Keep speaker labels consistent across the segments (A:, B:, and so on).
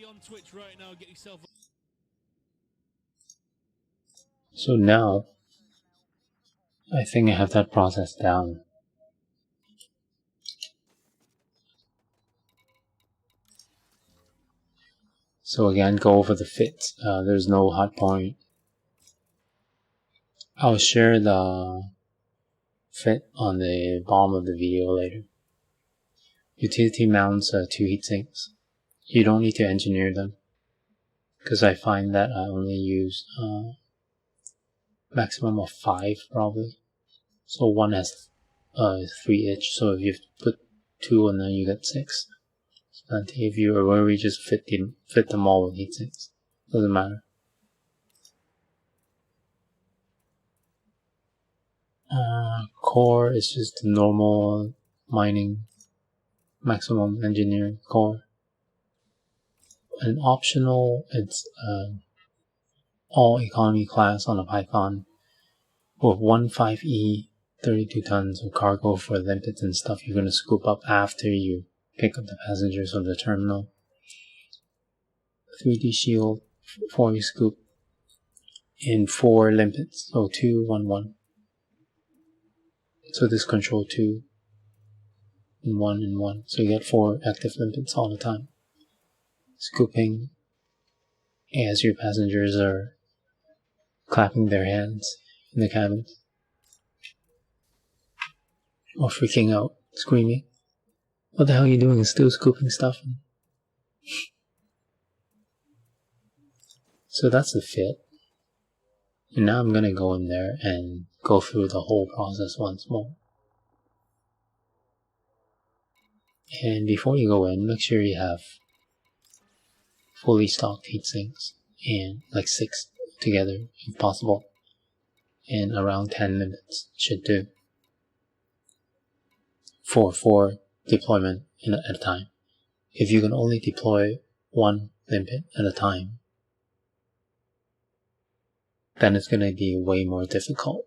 A: on Twitch right now. Get yourself.
B: So now, I think I have that process down. So again, go over the fit. There's no hot point. I'll share the fit on the bottom of the video later. Utility mounts 2 heatsinks. You don't need to engineer them, because I find that I only use maximum of 5 probably. So one has 3 each, so if you put 2 and then you get 6. And if you are worried, just fit them all with heatsinks. Doesn't matter. Core is just the normal mining maximum engineering core. And optional, it's all economy class on a Python with 15E 32 tons of cargo for limpets and stuff you're going to scoop up after you pick up the passengers from the terminal. 3D shield for you scoop in 4 limpets, so 2, 1, 1. So this control 2 and 1 and 1, so you get 4 active limpets all the time. Scooping as your passengers are clapping their hands in the cabin or freaking out, screaming, "What the hell are you doing? Still scooping stuff?" So that's the fit. And now I'm gonna go in there and go through the whole process once more. And before you go in, make sure you have fully stocked heatsinks, and like 6 together if possible, and around 10 limpets should do for deployment at a time. If you can only deploy 1 limpet at a time, then it's going to be way more difficult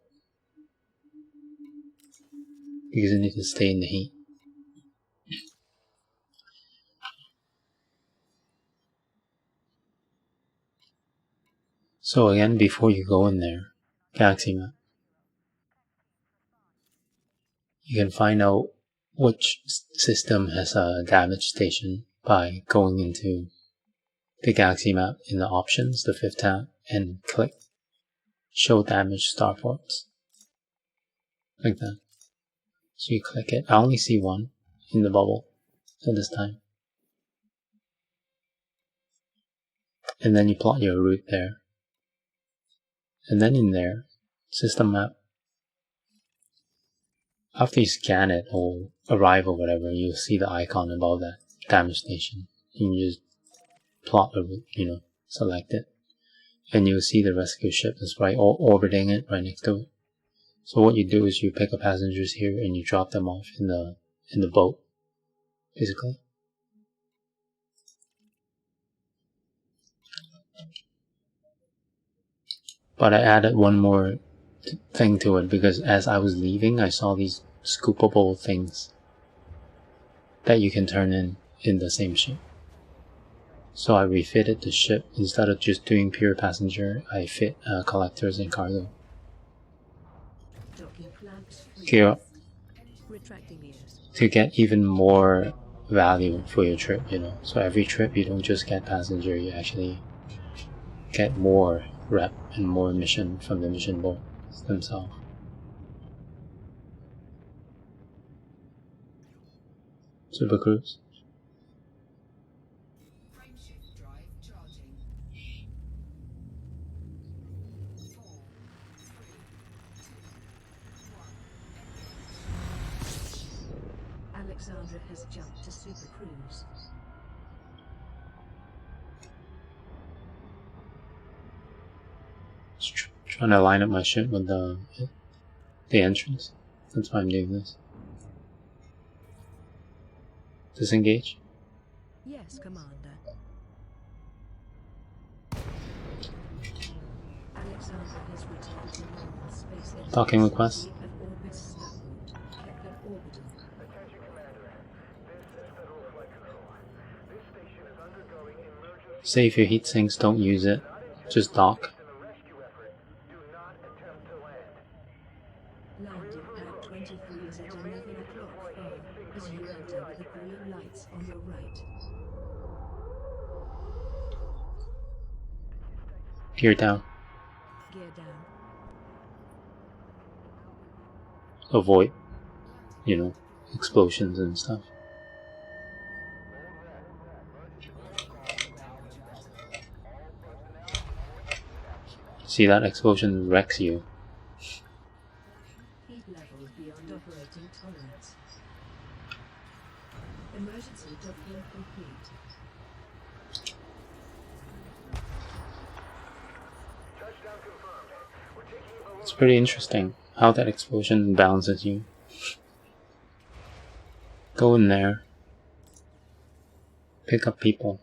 B: because you need to stay in the heat. So again, before you go in there, Galaxy Map, you can find out which system has a damage station by going into the Galaxy Map in the options, the 5th tab, and click Show Damage Starports, like that. So you click it. I only see 1 in the bubble at this time. And then you plot your route there. And then in there, System Map, after you scan it or arrive or whatever, you'll see the icon above that damage station. You can just plot a route, select it. And you'll see the rescue ship is right orbiting it right next to it. So what you do is you pick up passengers here and you drop them off in the boat, basically. But I added one more thing to it because as I was leaving, I saw these scoopable things that you can turn in the same ship. So I refitted the ship. Instead of just doing pure passenger, I fit collectors and cargo. Gear up to get even more value for your trip, So every trip you don't just get passenger, you actually get more rep and more mission from the mission board themselves. Super Cruise.
C: Alexandra has jumped to Super Cruise.
B: Trying to line up my ship with the entrance. That's why I'm doing this. Disengage.
C: Yes, Commander. Alexandra has returned to normal space.
B: Docking request. Save your heat sinks, don't use it. Just dock.
C: Landing pad 23 is at 11 o'clock far, as you enter with the green lights on your right.
B: Gear down.
C: Gear down.
B: Avoid, explosions and stuff. See, that explosion wrecks you.
C: Heat levels beyond operating tolerance. Emergency docking complete.
B: It's pretty interesting how that explosion bounces you. Go in there. Pick up people.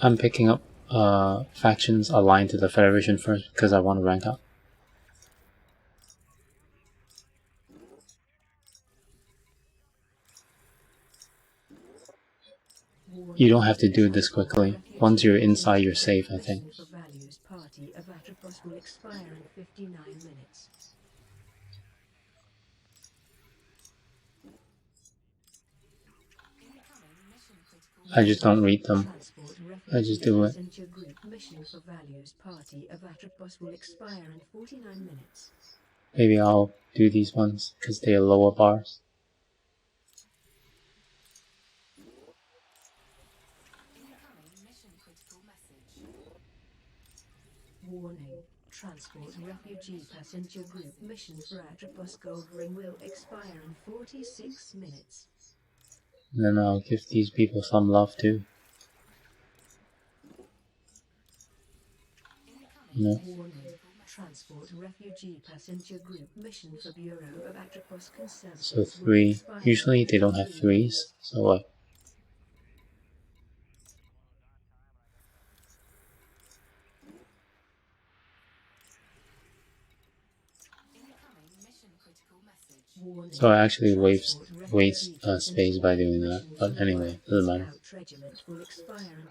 B: I'm picking up factions aligned to the Federation first because I want to rank up. You don't have to do this quickly. Once you're inside, you're safe, I think.
C: Party of Atropos will expire in 59 minutes.
B: I just don't read them. I just do it.
C: Mission for values party of Atropos will expire in 49 minutes.
B: Maybe I'll do these ones because they are lower bars.
C: Warning. Transport refugee passenger group mission for Atropos Gold Ring will expire in 46 minutes.
B: And then I'll give these people some love too.
C: Warning. Transport refugee passenger group mission for Bureau of Atropos Conservancy.
B: So 3. Usually they don't have 3s. So what? So I actually waste space by doing that, but anyway, doesn't matter.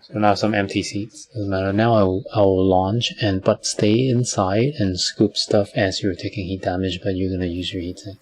B: So now some empty seats, doesn't matter. Now I'll launch but stay inside and scoop stuff as you're taking heat damage, but you're gonna use your heat sink.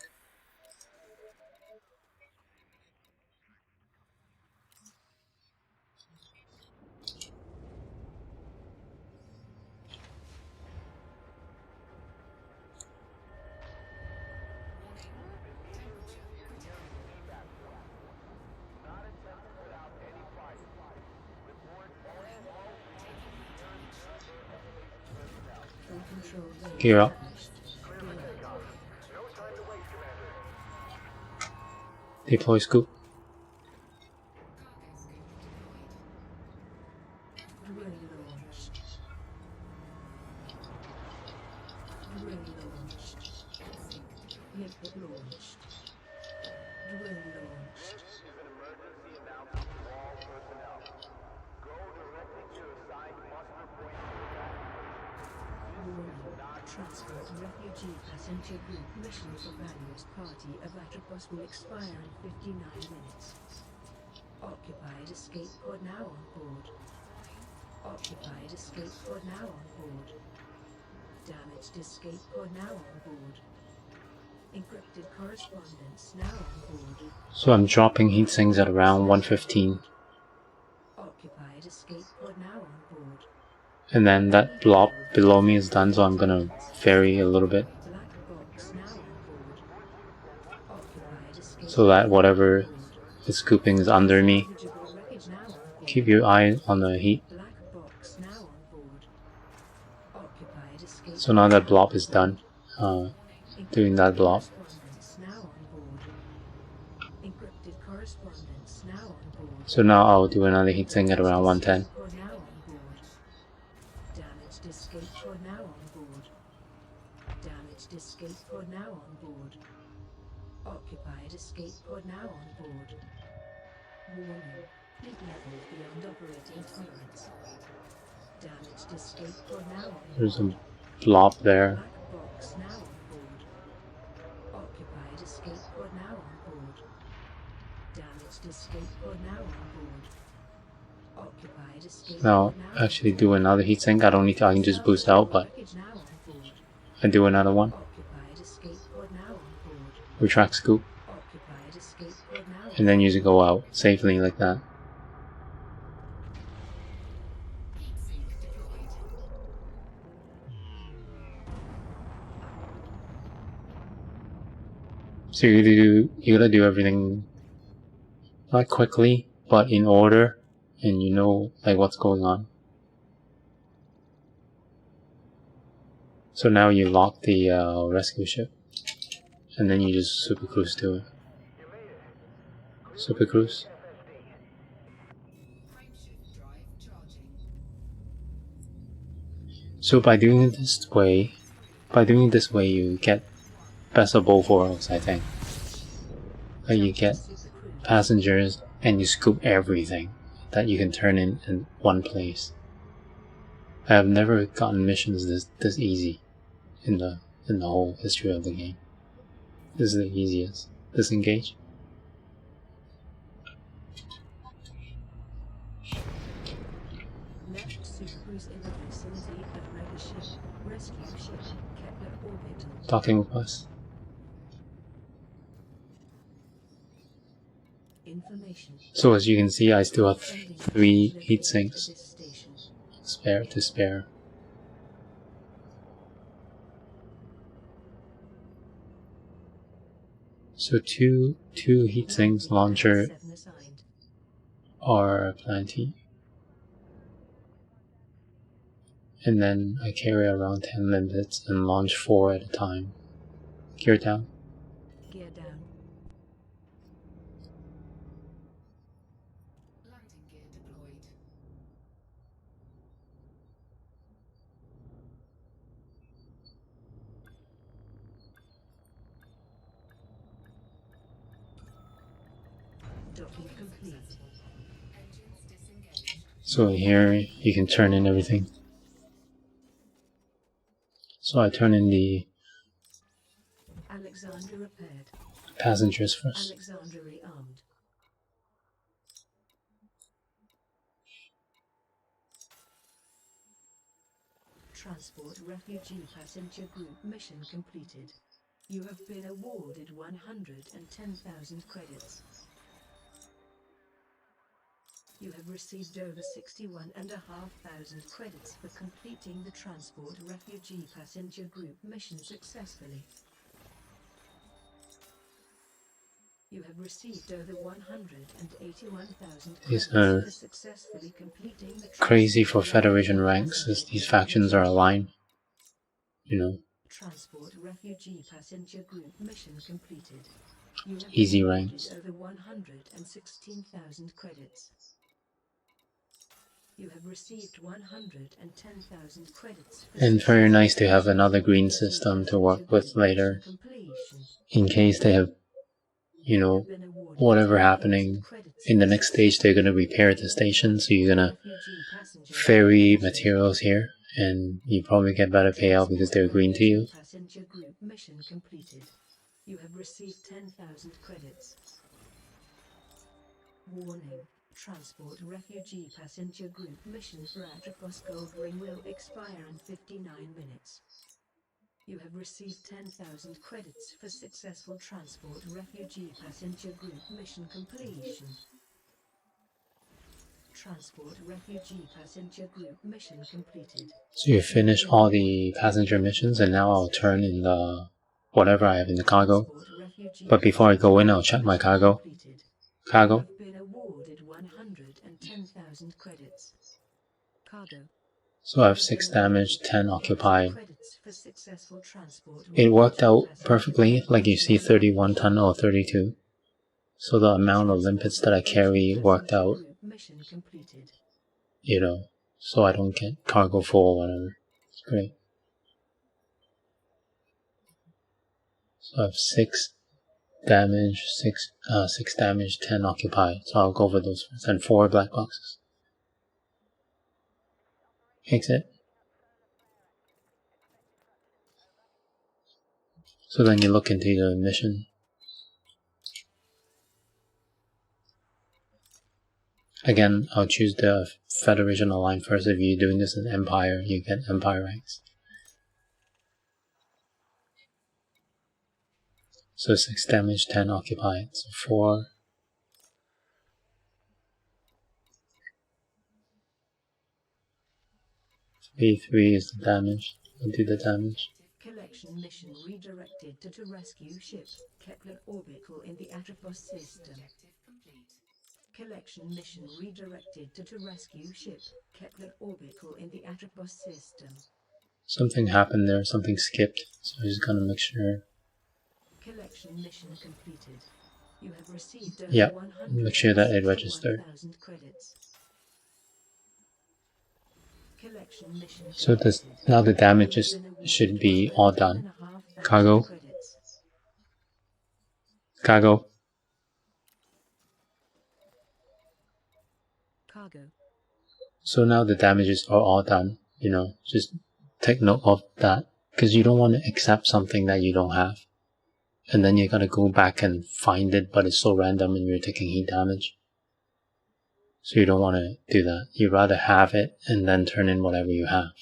B: Gear up. Deploy scoop.
C: Transport refugee passenger group mission for values party of Atropos will expire in 59 minutes. Occupied escape pod now on board. Occupied escape pod now on board. Damaged escape pod now on board. Encrypted correspondence now on board.
B: So I'm dropping heat sinks at around 115.
C: Occupied escape pod now on board.
B: And then that blob below me is done, so I'm gonna vary a little bit. So that whatever is scooping is under me. Keep your eye on the heat. So now that blob is done. Doing that blob. So now I'll do another heat sink at around 110.
C: Damaged escape pod now on board. Damaged escape pod now on board. Occupied escape pod now on board. Warning. Heat levels beyond operating tolerance. Damaged escape pod now on board.
B: There's a blob there.
C: Black box now on board. Occupied escape pod now on board. Damaged escape pod now on board. Occupied escape
B: Now,
C: pod now
B: actually
C: on
B: do
C: board.
B: another heatsink. I don't need to, I can just boost out, but
C: Wreckage now on board.
B: I do another one.
C: Occupied escape pod now on board.
B: Retract scoop.
C: Occupied escape pod now on
B: And then
C: board.
B: usually go out safely like that. So you gotta do everything not quickly, but in order, and you know like what's going on. So now you lock the rescue ship, and then you just super cruise to it. Super cruise. So by doing it this way, you get best of both worlds, I think. Like you get passengers and you scoop everything that you can turn in one place. I have never gotten missions this easy in the whole history of the game. This is the easiest. Disengage.
C: Left supercruise in the vicinity of Megaship. Rescue ship Kepler orbital.
B: Docking request.
C: Information.
B: So as you can see, I still have
C: Sending
B: 3
C: message
B: heat
C: located
B: sinks
C: to this station.
B: spare. So two heat sinks launcher
C: 7 assigned.
B: are plenty. And then I carry around 10 limpets and launch 4 at a time. Gear down.
C: Gear down.
A: Landing gear deployed.
C: Docking complete.
A: Engines disengaged.
B: So here you can turn in everything. So I turn in the
C: Alexander repaired.
B: passengers first.
C: Alexander rearmed. Transport refugee passenger group mission completed. You have been awarded 110,000 credits. You have received over 61,500 credits for completing the transport refugee passenger group mission successfully. You have received over 181,000
B: These
C: credits
B: are
C: for successfully completing the
B: crazy for
C: transport
B: Federation
C: refugee
B: ranks as
C: passenger
B: these
C: group
B: factions are
C: mission.
B: aligned. You know,
C: Transport refugee passenger group mission completed. You have
B: easy
C: been awarded
B: ranks.
C: over 116,000 credits. You have received 110,000 credits.
B: And very nice to have another green system to work with later
C: Completion.
B: in case they have, you know,
C: Been awarded
B: whatever
C: 10,000
B: happening.
C: credits
B: In the
C: for
B: next stage, they're going to repair the station, so you're going to
C: refugee passenger
B: ferry
C: group mission.
B: materials here, and you probably get better payout because they're green to you.
C: Passenger group mission completed. You have received 10,000 credits. Warning. Transport refugee passenger group mission for Atropos Gold Ring will expire in 59 minutes. You have received 10,000 credits for successful transport refugee passenger group mission completion. Transport refugee passenger group mission completed.
B: So you finish all the passenger missions, and now I'll turn in the whatever I have in the cargo. But before I go in, I'll check my cargo. Cargo.
C: Have been awarded 110,000 credits. Cargo.
B: So I have 6 damage, 10 occupied.
C: Credits for successful transport.
B: It worked out perfectly, like you see 31 ton or 32. So the amount of limpets that I carry worked out,
C: Mission completed.
B: you know, so I don't get cargo full or whatever. It's great. So I have 6 damage, 6 damage, 10 occupied. So I'll go over those first. And 4 black boxes. Exit. So then you look into the mission. Again, I'll choose the Federation Align first. If you're doing this in Empire, you get Empire ranks. So 6 damage, 10 occupied. So 4. 3 is the damage. I'll do the damage.
C: Collection mission redirected to rescue ship Kepler orbital in the Atropos system.
A: Objective complete.
C: Collection mission redirected to rescue ship Kepler orbital in the Atropos system.
B: Something happened there, something skipped. So I'm just gonna make sure.
C: Collection mission completed. You have received over
B: Yeah, make sure that it registered.
C: 161,000 credits. Collection mission
B: So this
C: completed.
B: now the damage
C: You have been
B: should
C: awarded
B: be all done.
C: 11,500
B: Cargo.
C: credits.
B: Cargo.
C: Cargo.
B: So now the damages are all done. You know, just take note of that, because you don't want to accept something that you don't have, and then you gotta go back and find it, but it's so random and you're taking heat damage. So you don't want to do that. You'd rather have it and then turn in whatever you have.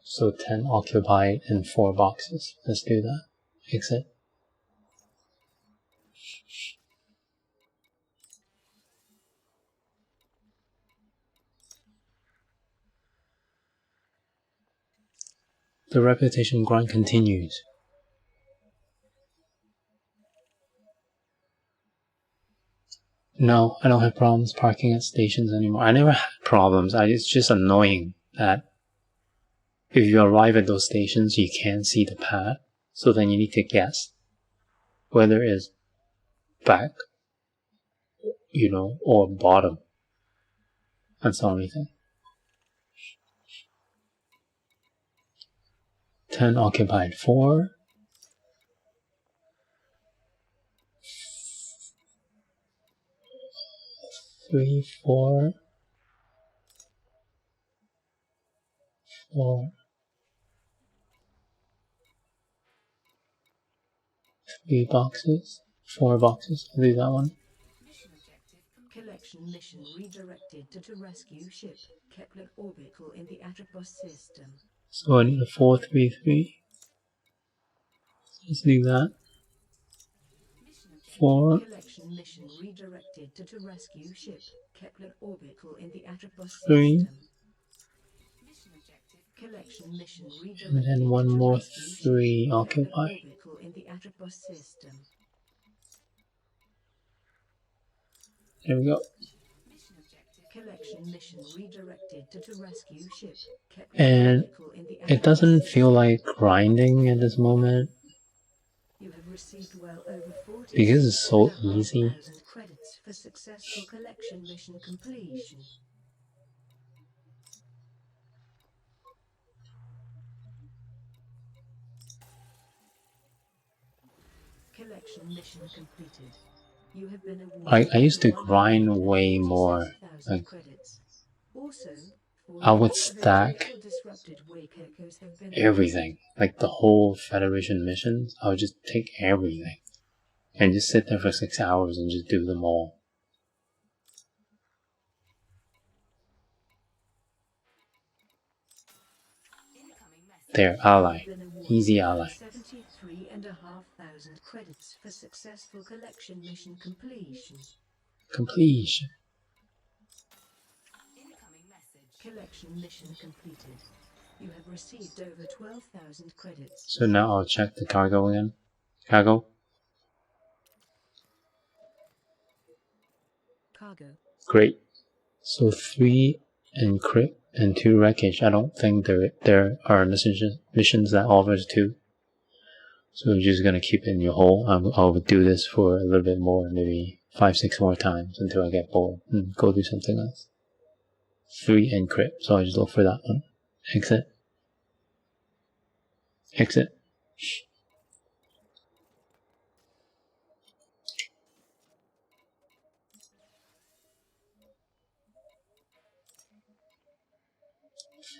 B: So 10 occupied and 4 boxes. Let's do that. Exit. The reputation grind continues. No, I don't have problems parking at stations anymore. I never had problems. It's just annoying that if you arrive at those stations, you can't see the path. So then you need to guess whether it's back, you know, or bottom. That's the only thing. 10 occupied. 4. 3, 4. 4. 3 boxes. 4 boxes. I'll do that one.
A: Mission objective complete.
C: Collection mission redirected to rescue ship Kepler orbital in the Atropos system.
B: So I need a 4, 3, 3. Let's do that.
A: Mission objective.
B: 4.
C: Collection mission redirected to rescue ship Kepler orbital in the Atropos
B: 3.
C: system.
A: Mission objective.
C: Collection mission
B: And
C: redirected
B: then one
C: to
B: more
C: rescue
B: 3
C: ship Kepler
B: occupied.
C: orbital in the Atropos system.
B: There we go.
A: Mission objective.
C: Collection mission redirected to rescue ship Kepler
B: And
C: orbital in the
B: it
C: Atropos
B: doesn't
C: system.
B: feel like grinding at this moment
C: You have received well over 40
B: because it's so easy.
C: credits for successful collection mission completion. Collection mission completed. You have been awarded
B: I used to
C: over
B: grind way more.
C: 147,000
B: Like,
C: credits. Also,
B: I would
C: 4
B: stack
C: total disrupted wake echoes have been
B: everything, like the whole Federation missions. I would just take everything and just sit there for 6 hours and just do them all.
A: Incoming message.
B: There, ally.
C: been awarded
B: Easy ally.
C: 73,500 credits for successful collection mission completion.
B: Completion.
A: Incoming message.
C: Collection mission completed. You have received over 12,000 credits.
B: So now I'll check the cargo again. Cargo.
C: Cargo.
B: Great. So 3 encrypt and 2 wreckage. I don't think there are missions that offers 2. So you're just gonna keep it in your hole. I'll do this for a little bit more, maybe 5, 6 more times until I get bored and go do something else. 3 encrypt. So I just look for that one. Exit. Exit.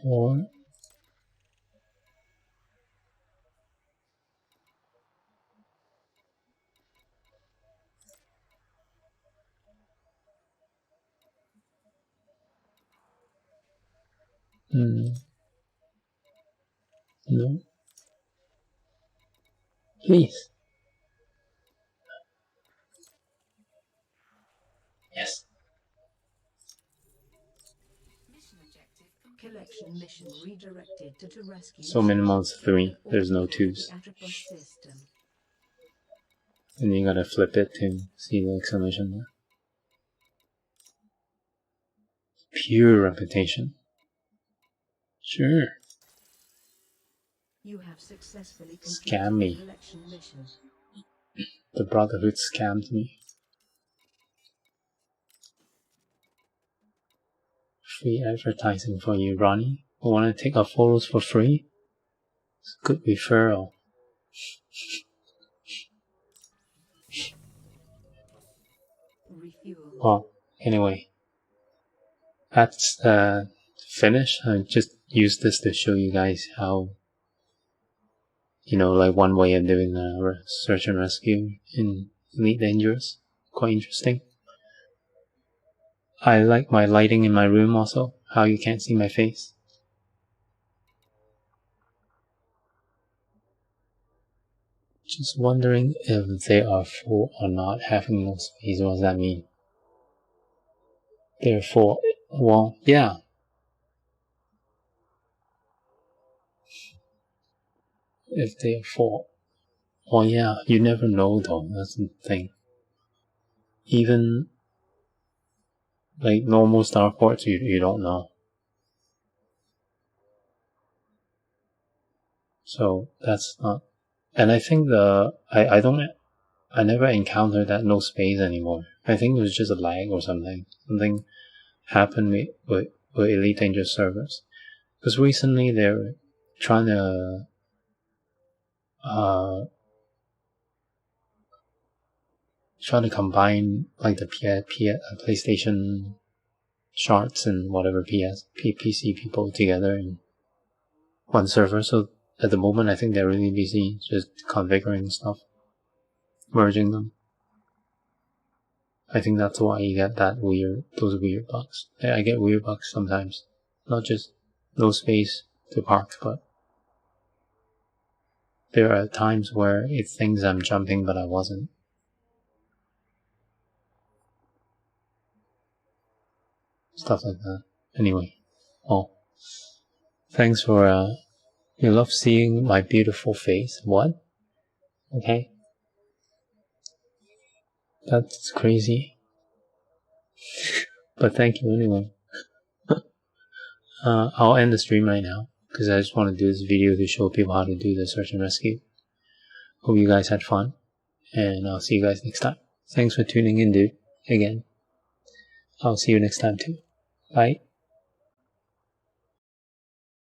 B: Four. No. Please. Yes.
A: Mission objective complete.
C: Collection mission redirected to rescue.
B: So minimum is 3. There's no 2s.
C: The Atropos system.
B: And you gotta flip it to see the exclamation mark. Pure reputation. Sure.
C: You have successfully
B: Scam
C: completed
B: me.
C: the collection mission.
B: The Brotherhood scammed me. Free advertising for you, Ronnie. You wanna take our photos for free? It's a good referral.
C: Refuel.
B: Well, anyway. That's finished. I just used this to show you guys how, like one way of doing search and rescue in Elite Dangerous. Quite interesting. I like my lighting in my room also, how you can't see my face. Just wondering if they are full or not, having no space. What does that mean? They're full. Well, yeah. If they're full. Well, yeah, you never know though, that's the thing. Even like normal starports, you don't know. So that's not, and I think I never encountered that no space anymore. I think it was just a lag or something. Something happened with Elite Dangerous servers. Because recently they're trying to combine like the PlayStation shards and whatever PC people together in one server. So at the moment, I think they're really busy just configuring stuff, merging them. I think that's why you get those weird bugs. I get weird bugs sometimes. Not just no space to park, but there are times where it thinks I'm jumping, but I wasn't. Stuff like that. Anyway, thanks for, you love seeing my beautiful face. What? Okay. That's crazy. But thank you anyway. I'll end the stream right now, because I just want to do this video to show people how to do the search and rescue. Hope you guys had fun, and I'll see you guys next time. Thanks for tuning in, dude. Again. I'll see you next time too. Bye.